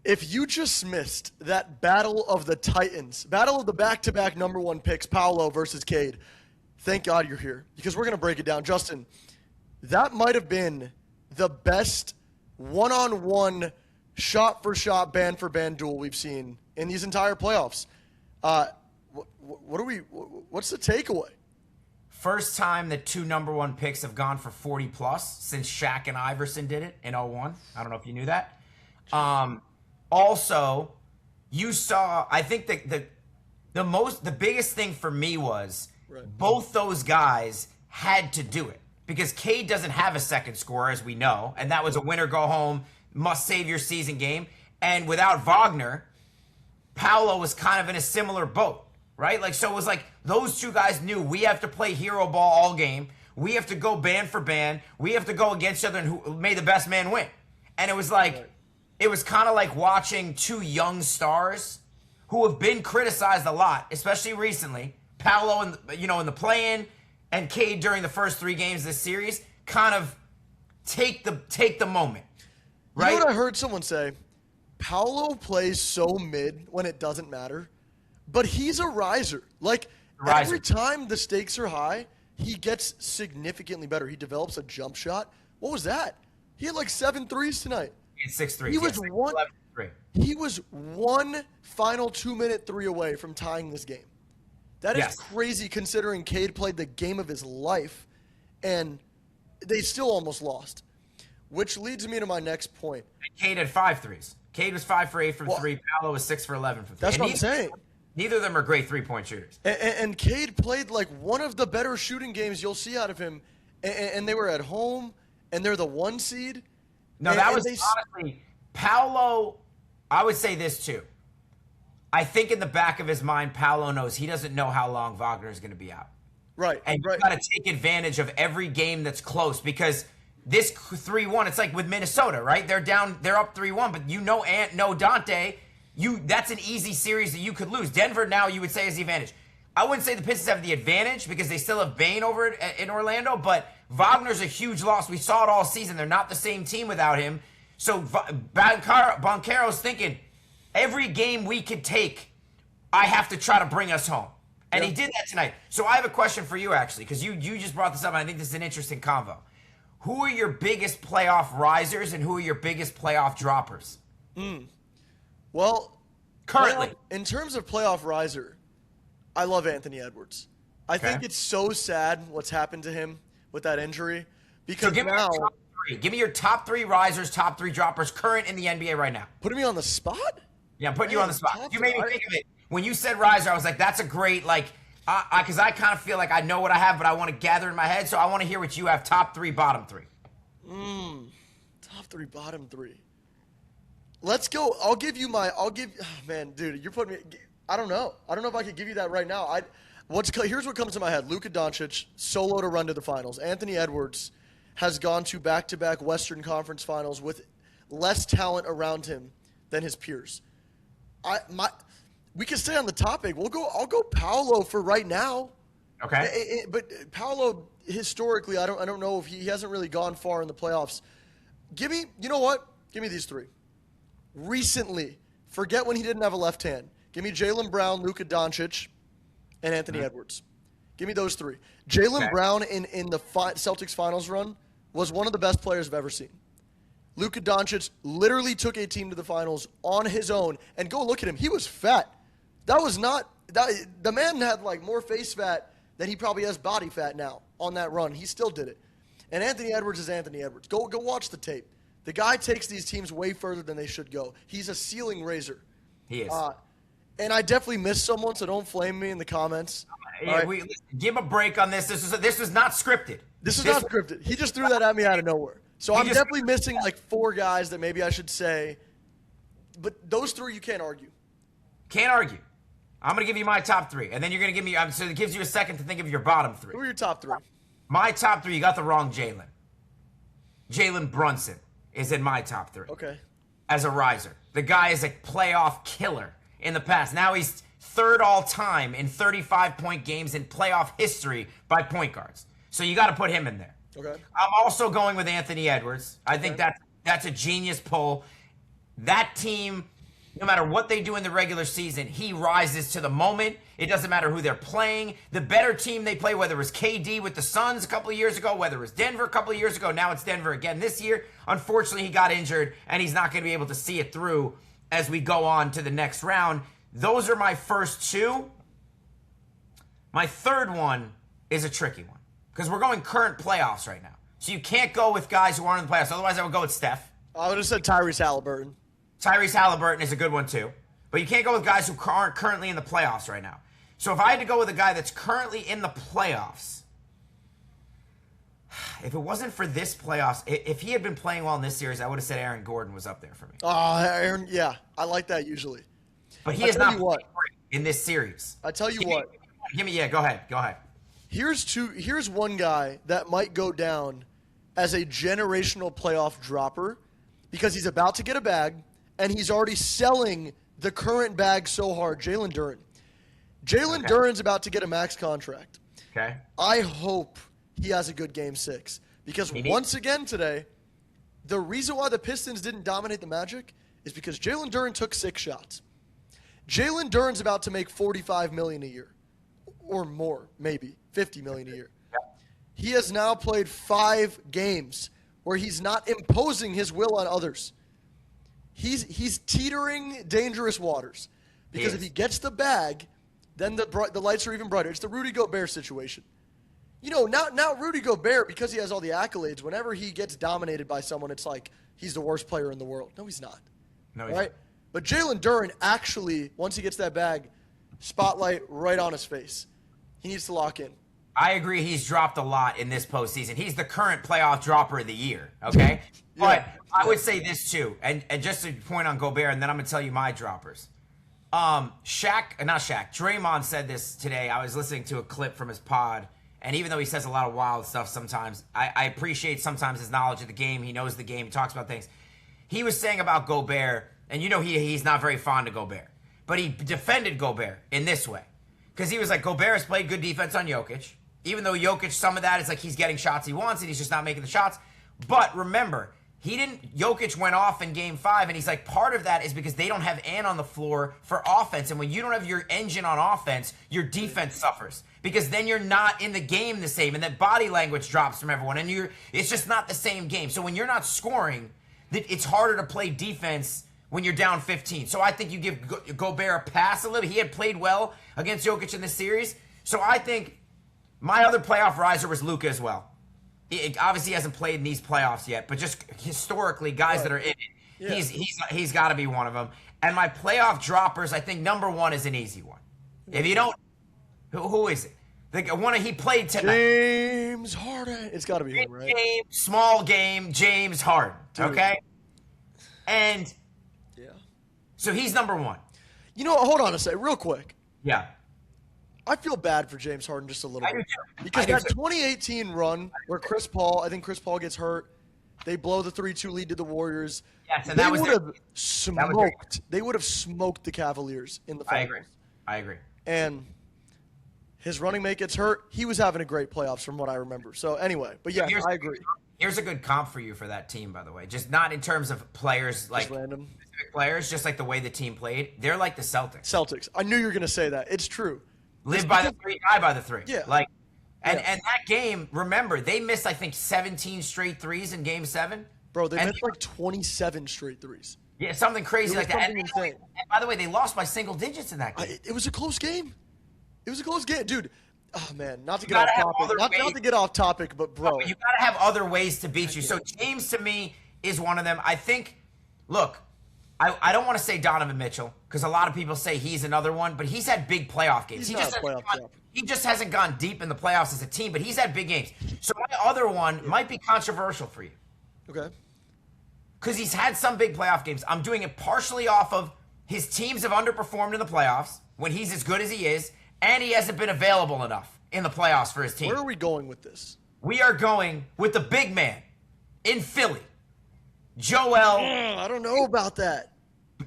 If you just missed that battle of the Titans, battle of the back-to-back number one picks, Paulo versus Cade, thank God you're here because we're going to break it down. Justin, that might have been the best one-on-one, shot-for-shot, band-for-band duel we've seen in these entire playoffs. What's the takeaway? First time that two number one picks have gone for 40 plus since Shaq and Iverson did it in 01. I don't know if you knew that. Also, you saw, I think the biggest thing for me was both those guys had to do it because Cade doesn't have a second scorer, as we know, and that was a winner go home, must save your season game. And without Wagner, Paulo was kind of in a similar boat, right? Like, so it was like those two guys knew we have to play hero ball all game. We have to go band for band. We have to go against each other and who may the best man win. And it was like, it was kind of like watching two young stars who have been criticized a lot, especially recently. Paulo in the play-in and Cade during the first 3 games of this series kind of take the moment. Right? You know what I heard someone say? Paulo plays so mid when it doesn't matter, but he's a riser. Like, every time the stakes are high, he gets significantly better. He develops a jump shot. What was that? He had like 7 threes tonight. He had 6 threes. He was one final 2-minute 3 away from tying this game. That is crazy considering Cade played the game of his life, and they still almost lost. Which leads me to my next point. Cade had 5 threes. Cade was 5 for 8 from 3. Paulo was 6 for 11 from 3. That's what I'm saying. Neither of them are great 3-point shooters. And Cade played like one of the better shooting games you'll see out of him. And they were at home, and they're the 1 seed. No, that was honestly, Paulo, I would say this too. I think in the back of his mind, Paulo knows he doesn't know how long Wagner is going to be out. Right. And you got to take advantage of every game that's close because this 3-1, it's like with Minnesota, right? They're up 3-1, but Ant, no Dante, that's an easy series that you could lose. Denver now, you would say, is the advantage. I wouldn't say the Pistons have the advantage because they still have Bane over it in Orlando, but Wagner's a huge loss. We saw it all season. They're not the same team without him. So Banchero's thinking, every game we could take, I have to try to bring us home. And he did that tonight. So I have a question for you, actually, because you just brought this up, and I think this is an interesting convo. Who are your biggest playoff risers and who are your biggest playoff droppers? Well, currently, in terms of playoff riser, I love Anthony Edwards. I think it's so sad what's happened to him with that injury because now give me your top 3 risers, top 3 droppers current in the NBA right now. Putting me on the spot? Yeah, I'm putting you on the spot. You made me think of it. When you said riser, I was like, that's a great, because I kind of feel like I know what I have, but I want to gather in my head, so I want to hear what you have, top 3, bottom 3. Top 3, bottom 3. Let's go. Man, dude, you're putting me, I don't know if I could give you that right now. Here's what comes to my head. Luka Doncic, solo to run to the finals. Anthony Edwards has gone to back-to-back Western Conference finals with less talent around him than his peers. We can stay on the topic. I'll go Paulo for right now. Okay. But Paulo, historically, I don't know if he hasn't really gone far in the playoffs. You know what? Give me these 3. Recently, forget when he didn't have a left hand. Give me Jaylen Brown, Luka Doncic, and Anthony Edwards. Give me those 3. Jaylen Brown in the Celtics finals run was one of the best players I've ever seen. Luka Doncic literally took a team to the finals on his own. And go look at him. He was fat. The man had like more face fat than he probably has body fat now on that run. He still did it. And Anthony Edwards is Anthony Edwards. Go watch the tape. The guy takes these teams way further than they should go. He's a ceiling raiser. He is. And I definitely missed someone, so don't flame me in the comments. Listen, give a break on this. This was not scripted. This is not scripted. He just threw that at me out of nowhere. So I'm definitely missing like 4 guys that maybe I should say. But those 3 you can't argue. Can't argue. I'm going to give you my top 3. And then you're going to give me, so it gives you a second to think of your bottom 3. Who are your top 3? My top 3, you got the wrong Jalen. Jalen Brunson is in my top 3. Okay. As a riser. The guy is a playoff killer in the past. Now he's 3rd all time in 35-point games in playoff history by point guards. So you got to put him in there. Okay. I'm also going with Anthony Edwards. I think that's a genius pull. that team, no matter what they do in the regular season, he rises to the moment. It doesn't matter who they're playing. The better team they play, whether it was KD with the Suns a couple of years ago, whether it was Denver a couple of years ago, now it's Denver again this year. Unfortunately, he got injured, and he's not going to be able to see it through as we go on to the next round. Those are my first two. My third one is a tricky one because we're going current playoffs right now. So you can't go with guys who aren't in the playoffs. Otherwise, I would go with Steph. I would have said Tyrese Halliburton. Tyrese Halliburton is a good one too. But you can't go with guys who aren't currently in the playoffs right now. So if I had to go with a guy that's currently in the playoffs, if it wasn't for this playoffs, if he had been playing well in this series, I would have said Aaron Gordon was up there for me. Aaron, yeah. I like that usually. But he has not played great in this series. I tell you what. Go ahead. Here's one guy that might go down as a generational playoff dropper because he's about to get a bag and he's already selling the current bag so hard. Jalen Duren. Jalen Duren's about to get a max contract. Okay. I hope he has a good game 6 because once again today, the reason why the Pistons didn't dominate the Magic is because Jalen Duren took 6 shots. Jalen Duren's about to make $45 million a year or more, maybe $50 million a year. He has now played 5 games where he's not imposing his will on others. He's teetering dangerous waters because if he gets the bag, then the lights are even brighter. It's the Rudy Gobert situation. You know, now Rudy Gobert, because he has all the accolades, whenever he gets dominated by someone, it's like he's the worst player in the world. No, he's not. No, he's not. But Jalen Duren actually, once he gets that bag, spotlight right on his face. He needs to lock in. I agree he's dropped a lot in this postseason. He's the current playoff dropper of the year, okay? But I would say this too, and just to point on Gobert, and then I'm going to tell you my droppers. Draymond said this today. I was listening to a clip from his pod, and even though he says a lot of wild stuff sometimes, I appreciate sometimes his knowledge of the game. He knows the game. He talks about things. He was saying about Gobert, and you know he's not very fond of Gobert, but he defended Gobert in this way. Because he was like, Gobert has played good defense on Jokic. Even though Jokic, some of that is like he's getting shots he wants and he's just not making the shots. But remember, Jokic went off in game 5 and he's like, part of that is because they don't have Ant on the floor for offense. And when you don't have your engine on offense, your defense suffers. Because then you're not in the game the same and that body language drops from everyone and it's just not the same game. So when you're not scoring, it's harder to play defense when you're down 15. So I think you give Gobert a pass a little. He had played well against Jokic in this series. So I think my other playoff riser was Luka as well. Obviously, he hasn't played in these playoffs yet, but just historically, guys that are in it, he's got to be one of them. And my playoff droppers, I think number 1 is an easy one. If you don't, who is it? The one he played tonight. James Harden. It's got to be him, right? Small game, James Harden. Dude. Okay? And so he's number 1. You know, hold on a second, real quick. Yeah. I feel bad for James Harden just a little bit. I do too. Because that 2018 run where Chris Paul gets hurt, they blow the 3-2 lead to the Warriors. Yes, and they would have smoked the Cavaliers in the finals. I agree. And his running mate gets hurt. He was having a great playoffs from what I remember. So anyway, but yeah, I agree. Here's a good comp for you for that team, by the way. Just not in terms of players, like random specific players, just like the way the team played. They're like the Celtics. I knew you were going to say that. It's true. Live by the 3, die by the 3. Yeah. And that game, remember, they missed, I think, 17 straight threes in game 7. Bro, they missed like 27 straight threes. Yeah, something crazy like that. And insane. By the way, they lost by single digits in that game. It was a close game. Dude. Oh, man, not to get off topic. Not to get off topic, but, bro. But you got to have other ways to beat you. So James, to me, is one of them. I think, look, I don't want to say Donovan Mitchell because a lot of people say he's another one, but he's had big playoff games. He just hasn't gone deep in the playoffs as a team, but he's had big games. So my other one might be controversial for you. Okay. Because he's had some big playoff games. I'm doing it partially off of his teams have underperformed in the playoffs when he's as good as he is, and he hasn't been available enough in the playoffs for his team. Where are we going with this? We are going with the big man in Philly, Joel. I don't know about that.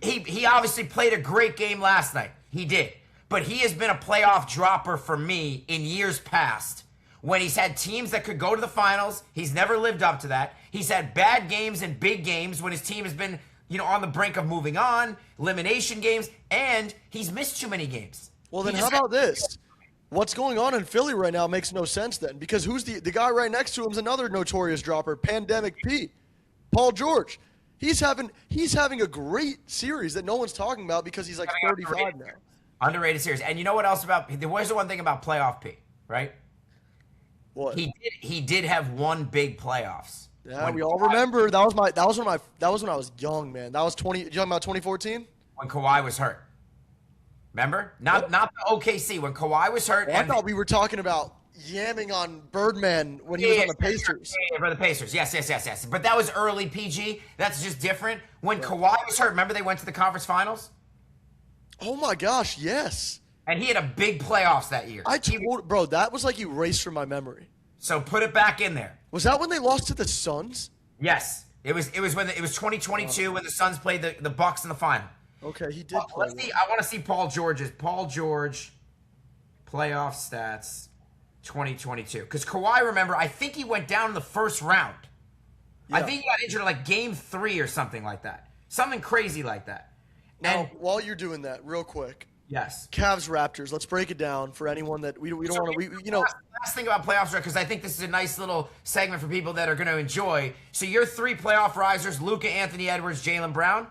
He obviously played a great game last night. He did. But he has been a playoff dropper for me in years past. When he's had teams that could go to the finals, he's never lived up to that. He's had bad games and big games when his team has been on the brink of moving on, elimination games, and he's missed too many games. Well, then how about this? What's going on in Philly right now makes no sense then, because who's the guy right next to him is another notorious dropper, Pandemic P, Paul George. He's having a great series that no one's talking about because he's like 35 now. Underrated series. And you know what else about? There was the one thing about playoff P, right? What? He did have one big playoffs. Yeah, we all remember that was when I was young, man. That was 20. You talking about 2014? When Kawhi was hurt. Remember? Not the OKC. When Kawhi was hurt. Well, I thought we were talking about yamming on Birdman when he was on the Pacers. Yeah, for the Pacers. Yes. But that was early PG. That's just different. When Kawhi was hurt, remember they went to the conference finals? Oh my gosh, yes. And he had a big playoffs that year. Bro, that was like erased from my memory. So put it back in there. Was that when they lost to the Suns? Yes. It was 2022 when the Suns played the Bucks in the final. Okay, he did play. I want to see Paul George playoff stats 2022. Because Kawhi, remember, I think he went down in the first round. Yeah. I think he got injured in like game 3 or something like that. Something crazy like that. Now, while you're doing that, real quick. Yes. Cavs Raptors. Let's break it down for anyone that we don't want to. Last thing about playoffs, because I think this is a nice little segment for people that are going to enjoy. So your 3 playoff risers: Luka, Anthony Edwards, Jaylen Brown.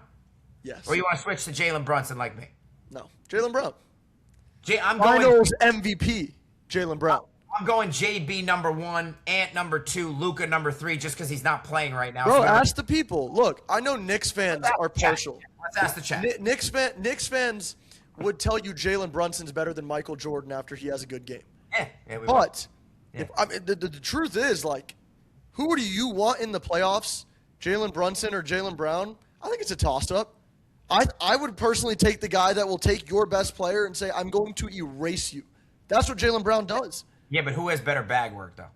Yes. Or you want to switch to Jalen Brunson like me? No, Jaylen Brown. I'm Finals MVP, Jaylen Brown. I'm going JB number 1, Ant number 2, Luka number 3, just because he's not playing right now. Bro, ask the people. Look, I know Knicks fans are partial. Let's ask the chat. Knicks fans would tell you Jalen Brunson's better than Michael Jordan after he has a good game. But the truth is, like, who do you want in the playoffs, Jalen Brunson or Jaylen Brown? I think it's a toss-up. I would personally take the guy that will take your best player and say, I'm going to erase you. That's what Jaylen Brown does. Yeah, but who has better bag work, though?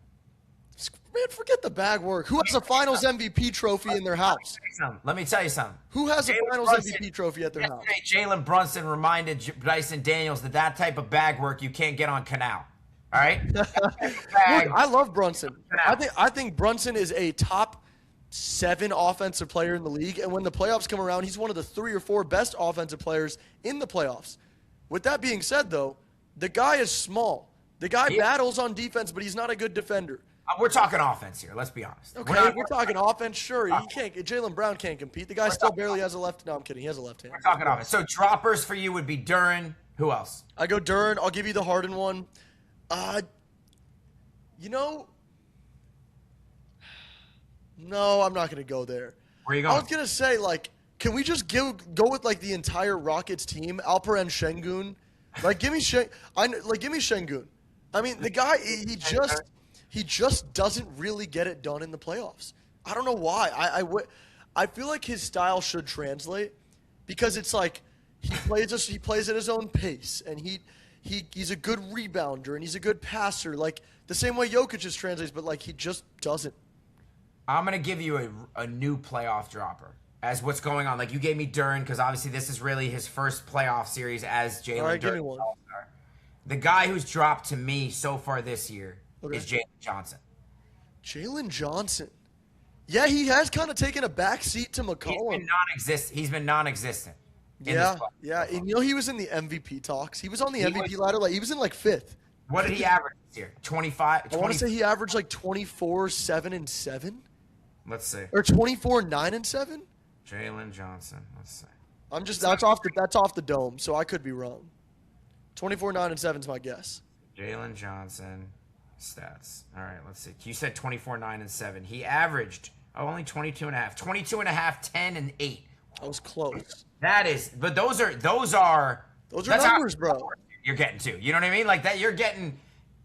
Man, forget the bag work. Who has a Finals MVP trophy in their house? Let me tell you something. Who has a Finals MVP trophy at their house? Jalen Brunson reminded Dyson Daniels that type of bag work you can't get on Canal. All right? Look, I love Brunson. I think Brunson is a top 7 offensive player in the league, and when the playoffs come around, he's one of the 3 or 4 best offensive players in the playoffs. With that being said, though, the guy is small. The guy battles on defense, but he's not a good defender. We're talking offense here. Let's be honest. Okay, we're talking offense. Sure, he can't. Jaylen Brown can't compete. The guy still barely has a left. No, I'm kidding. He has a left hand. We're talking offense. So droppers for you would be Duren. Who else? I go Duren. I'll give you the Harden one. No, I'm not going to go there. Where are you going? I was going to say, like, can we just go with, like, the entire Rockets team? Alperen Şengün. Like, give me Şengün. I mean, the guy, he just doesn't really get it done in the playoffs. I don't know why. I feel like his style should translate because it's like he plays at his own pace, and he's a good rebounder, and he's a good passer, like the same way Jokic just translates, but like he just doesn't. I'm going to give you a new playoff dropper as what's going on. Like, you gave me Duren because obviously this is really his first playoff series as Jalen Duren. All right, give me one. The guy who's dropped to me so far this year is Jalen Johnson. Jalen Johnson. Yeah, he has kind of taken a back seat to McCollum. He's been non-existent. Yeah. And he was in the MVP talks. He was on the MVP ladder. Like, he was in like 5th. What did he average this year? 25? I want to say he averaged like 24, 7, and 7. Let's see. Or 24, 9, and 7? Jalen Johnson. Let's see. That's off the dome, so I could be wrong. 24, 9, and 7 is my guess. Jalen Johnson stats. All right, let's see. You said 24, 9, and 7. He averaged only 22 and a half. 22 and a half, 10, and 8. I was close. But those are numbers, bro. You're getting to. You know what I mean? Like that, you're getting.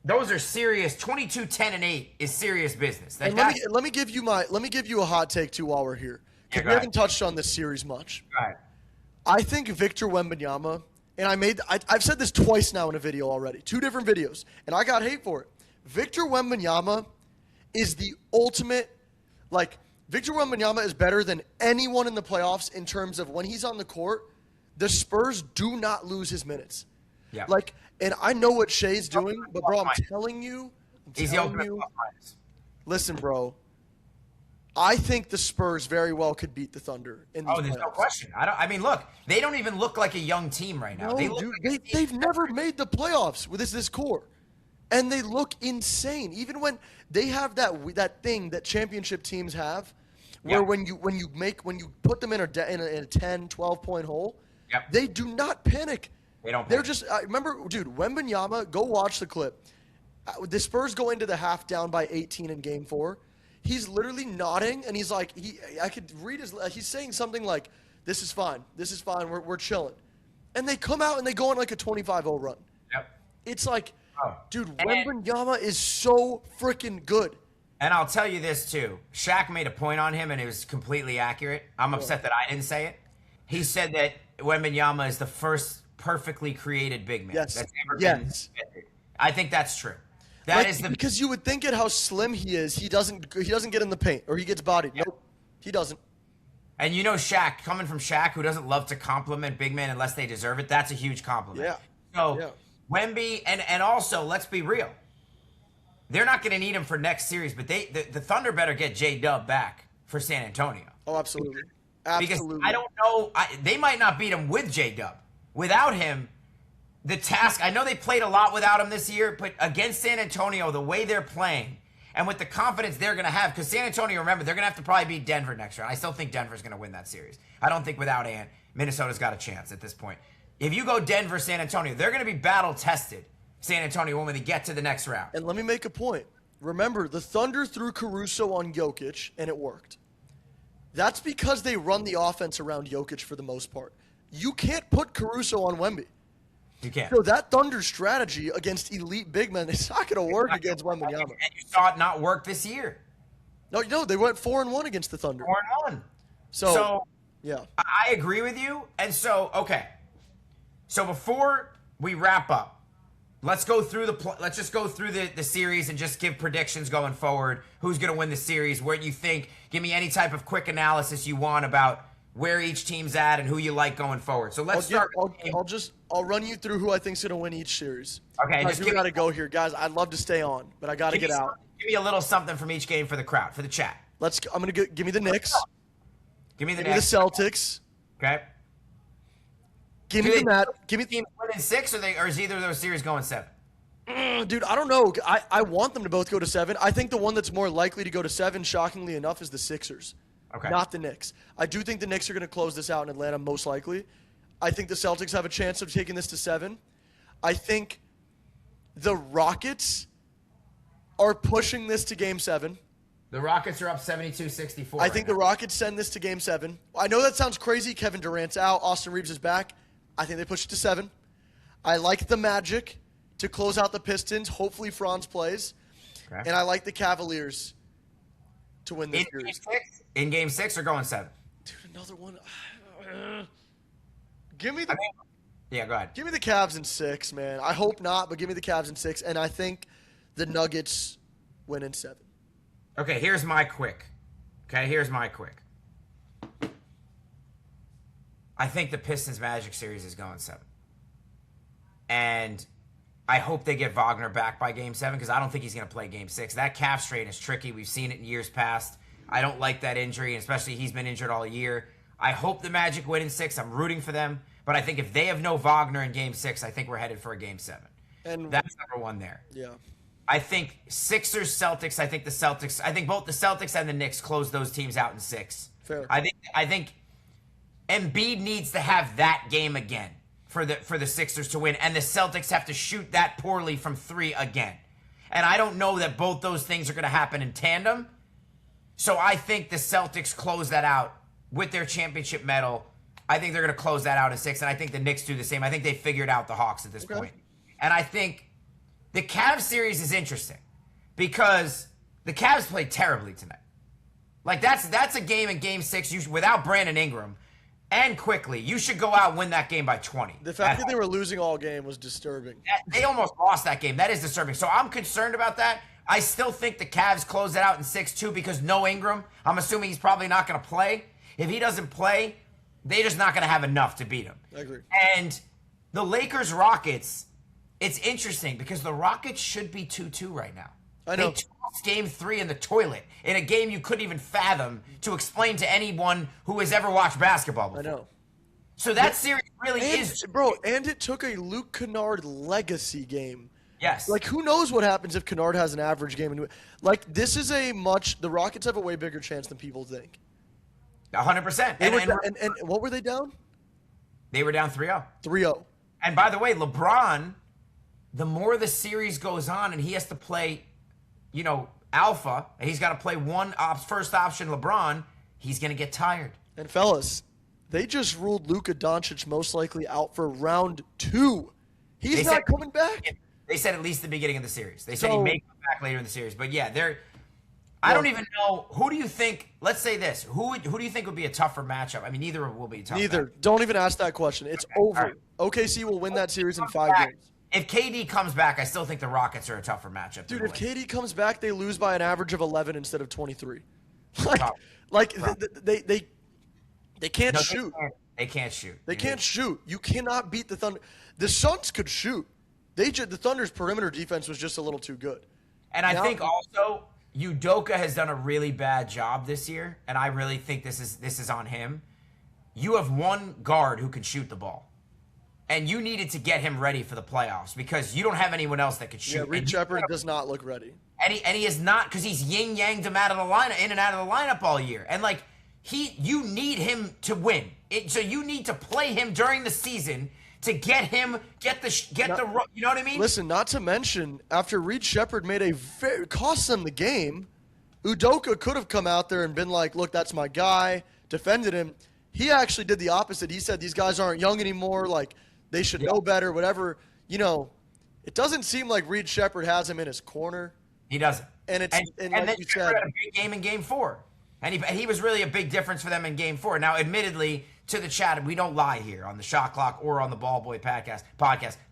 Those are serious. 22, 10, and 8 is serious business. Like, let me give you a hot take too while we're here. Because we haven't touched on this series much. Go ahead. I think Victor Wembanyama, and I've said this twice now in a video already, 2 different videos, and I got hate for it. Victor Wembanyama is the ultimate, like, Victor Wembanyama is better than anyone in the playoffs in terms of when he's on the court, the Spurs do not lose his minutes. Yeah. Like, and I know what Shea's doing, but bro, I'm telling you, he's the ultimate. Listen, bro. I think the Spurs very well could beat the Thunder in these There's no playoffs. question. I mean, look, they don't even look like a young team right now. No, They look dude, like a team they've never made the playoffs with this core, and they look insane. Even when they have that thing that championship teams have, where Yep. when you put them in a 10, 12-point hole, Yep. they do not panic. They don't They're panic. just remember, dude, Wembanyama. Go watch the clip. The Spurs go into the half down by 18 in Game 4. He's literally nodding, and he's like, I could read he's saying something like, "This is fine. This is fine. We're chilling." And they come out and they go on like a 25-0 run. Yep. It's like, dude, And- Wembanyama is so freaking good. And I'll tell you this too. Shaq made a point on him, and it was completely accurate. I'm upset that I didn't say it. He said that Wembanyama is the first perfectly created big man Yes. that's ever Yes. been. I think that's true. That is Because you would think at how slim he is, he doesn't get in the paint or he gets bodied. Nope, he doesn't. And you know Shaq, coming from Shaq, who doesn't love to compliment big men unless they deserve it, that's a huge compliment. Yeah. So Yeah. Wemby, and also, let's be real. They're not going to need him for next series, but the Thunder better get J-Dub back for San Antonio. Oh, absolutely. Because Absolutely. I don't know, they might not beat him with J-Dub. Without him, the task, I know they played a lot without him this year, but against San Antonio, the way they're playing, and with the confidence they're going to have, because San Antonio, remember, they're going to have to probably beat Denver next round. I still think Denver's going to win that series. I don't think without Ant, Minnesota's got a chance at this point. If you go Denver, San Antonio, they're going to be battle-tested, San Antonio, when they get to the next round. And let me make a point. Remember, the Thunder threw Caruso on Jokic, and it worked. That's because they run the offense around Jokic for the most part. You can't put Caruso on Wemby. You can't. So that Thunder strategy against elite big men, it's not going to work against Wembanyama. And you saw it not work this year. No, they went 4-1 against the Thunder. 4-1. So yeah. I agree with you. And so, okay. So before we wrap up, let's go through let's just go through the series and just give predictions going forward. Who's going to win the series? What you think? Give me any type of quick analysis you want about where each team's at and who you like going forward. So let's start. I'll run you through who I think's gonna win each series. Okay, just just gotta go here, guys. I'd love to stay on, but I gotta get out. Give me a little something from each game for the crowd, for the chat. I'm gonna give me the Knicks. Give me the Give me the Celtics. Okay. Give me the Mad. Give me teams winning 6, or is either of those series going 7? Dude, I don't know. I want them to both go to 7. I think the one that's more likely to go to 7, shockingly enough, is the Sixers. Okay. Not the Knicks. I do think the Knicks are going to close this out in Atlanta, most likely. I think the Celtics have a chance of taking this to 7. I think the Rockets are pushing this to Game 7. The Rockets are up 72-64. I think the Rockets send this to Game 7. I know that sounds crazy. Kevin Durant's out. Austin Reeves is back. I think they push it to 7. I like the Magic to close out the Pistons. Hopefully Franz plays. Okay. And I like the Cavaliers to win this series. In Game 6 or going 7? Dude, another one. Give me the Yeah, go ahead. Give me the Cavs in 6, man. I hope not, but give me the Cavs in 6. And I think the Nuggets win in 7. Okay, here's my quick. I think the Pistons Magic series is going 7. And I hope they get Wagner back by Game 7 because I don't think he's going to play Game 6. That calf strain is tricky. We've seen it in years past. I don't like that injury, and especially he's been injured all year. I hope the Magic win in 6. I'm rooting for them. But I think if they have no Wagner in Game 6, I think we're headed for a Game 7. And that's number 1 there. Yeah. I think Sixers, Celtics. I think both the Celtics and the Knicks close those teams out in 6. Fair. I think Embiid needs to have that game again for the Sixers to win, and the Celtics have to shoot that poorly from 3 again. And I don't know that both those things are going to happen in tandem. So I think the Celtics close that out with their championship medal. I think they're going to close that out in 6, and I think the Knicks do the same. I think they figured out the Hawks at this point. And I think the Cavs series is interesting because the Cavs played terribly tonight. Like, that's a game in Game 6 without Brandon Ingram and quickly. You should go out and win that game by 20. The fact that they were losing all game was disturbing. They almost lost that game. That is disturbing. So I'm concerned about that. I still think the Cavs close it out in 6 too because no Ingram. I'm assuming he's probably not going to play. If he doesn't play, they're just not going to have enough to beat him. I agree. And the Lakers-Rockets, it's interesting because the Rockets should be 2-2 right now. I know. They tossed game 3 in the toilet in a game you couldn't even fathom to explain to anyone who has ever watched basketball before. I know. So that series really is. Bro, and it took a Luke Kennard legacy game. Yes. Like, who knows what happens if Kennard has an average game? Like, this is the Rockets have a way bigger chance than people think. 100%. And what were they down? They were down 3-0. 3-0. And by the way, LeBron, the more the series goes on and he has to play, alpha, and he's got to play first option LeBron, he's going to get tired. And fellas, they just ruled Luka Doncic most likely out for round 2. He's not coming back. They said at least the beginning of the series. They said he may come back later in the series. But yeah, I don't even know. Who do you think? Let's say this. Who do you think would be a tougher matchup? I mean, neither will be tough. Neither. Don't even ask that question. It's over. Right. OKC will win that series in 5 games. If KD comes back, I still think the Rockets are a tougher matchup. Dude, if KD comes back, they lose by an average of 11 instead of 23. They can't shoot. They can't shoot. They can't shoot. You cannot beat the Thunder. The Suns could shoot. The Thunder's perimeter defense was just a little too good. And I think also Udoka has done a really bad job this year, and I really think this is on him. You have one guard who can shoot the ball, and you needed to get him ready for the playoffs because you don't have anyone else that could shoot. Yeah, Reed Shepard does not look ready. And he is not, because he's yin-yanged him out of the lineup, in and out of the lineup all year. And you need him to win. So you need to play him during the season to get him, you know what I mean? Listen, not to mention, after Reed Shepard cost them the game, Udoka could have come out there and been like, look, that's my guy, defended him. He actually did the opposite. He said these guys aren't young anymore, like they should know better, whatever. It doesn't seem like Reed Shepard has him in his corner. He doesn't. And then you said, had a big game in Game 4. And he was really a big difference for them in Game 4. Now, admittedly, to the chat, we don't lie here on the Shot Clock or on the Ball Boy podcast.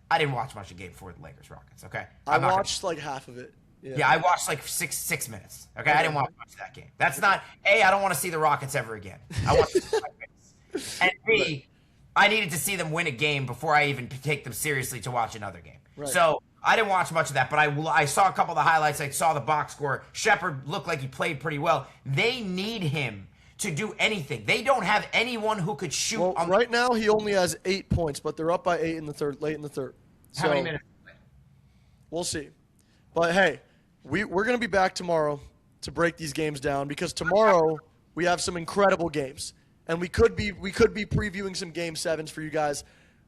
I didn't watch much of Game 4 of the Lakers Rockets, okay? I watched like half of it. Yeah, I watched like six minutes, okay? I didn't watch much of that game. That's not, A, I don't want to see the Rockets ever again. I want to see 5 minutes. And B, I needed to see them win a game before I even take them seriously to watch another game. Right. So I didn't watch much of that, but I saw a couple of the highlights. I saw the box score. Shepard looked like he played pretty well. They need him to do anything. They don't have anyone who could shoot. Well, right now he only has 8 points, but they're up by 8 in the third, late in the third. How many minutes? We'll see. But hey, we're going to be back tomorrow to break these games down because tomorrow we have some incredible games, and we could be previewing some Game 7s for you guys.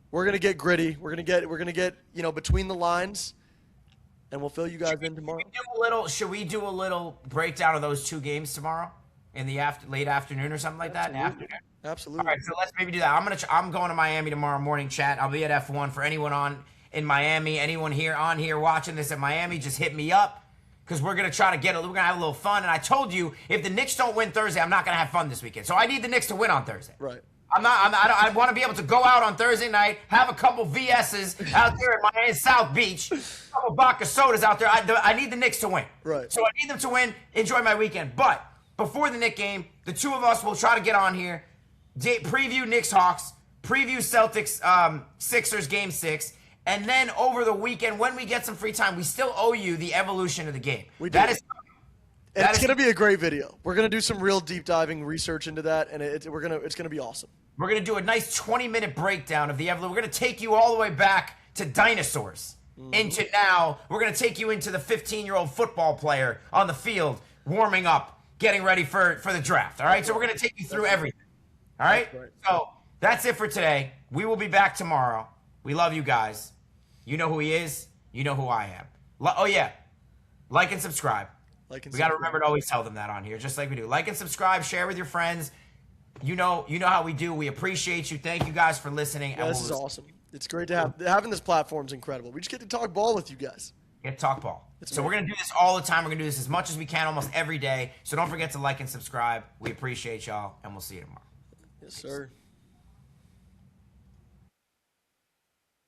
We're gonna get gritty. We're gonna get between the lines, and we'll fill you guys in tomorrow. Should we do a little breakdown of those 2 games tomorrow in the late afternoon or something like that? Absolutely. All right, so let's maybe do that. I'm going to Miami tomorrow morning. Chat. I'll be at F1 for anyone in Miami. Anyone here watching this at Miami, just hit me up because we're gonna try to we're gonna have a little fun. And I told you if the Knicks don't win Thursday, I'm not gonna have fun this weekend. So I need the Knicks to win on Thursday. Right. I want to be able to go out on Thursday night, have a couple VSs out there at Miami South Beach, a couple vodka sodas out there. I need the Knicks to win. Right. So I need them to win, enjoy my weekend. But before the Knicks game, the 2 of us will try to get on here, preview Knicks Hawks, preview Celtics Sixers Game 6, and then over the weekend, when we get some free time, we still owe you the evolution of the game. It's going to be a great video. We're going to do some real deep diving research into that, and it's going to be awesome. We're going to do a nice 20-minute breakdown of the evolution. We're going to take you all the way back to dinosaurs. Into now, we're going to take you into the 15-year-old football player on the field, warming up, getting ready for the draft. All right? So we're going to take you through everything. All right? So that's it for today. We will be back tomorrow. We love you guys. You know who he is. You know who I am. Oh, yeah. Like and subscribe. We got to remember to always tell them that on here, just like we do. Like and subscribe, share with your friends. You know how we do. We appreciate you. Thank you guys for listening. Yeah, this is awesome. It's great to having this platform is incredible. We just get to talk ball with you guys. Get to talk ball. So we're going to do this all the time. We're going to do this as much as we can almost every day. So don't forget to like and subscribe. We appreciate y'all, and we'll see you tomorrow. Yes, sir.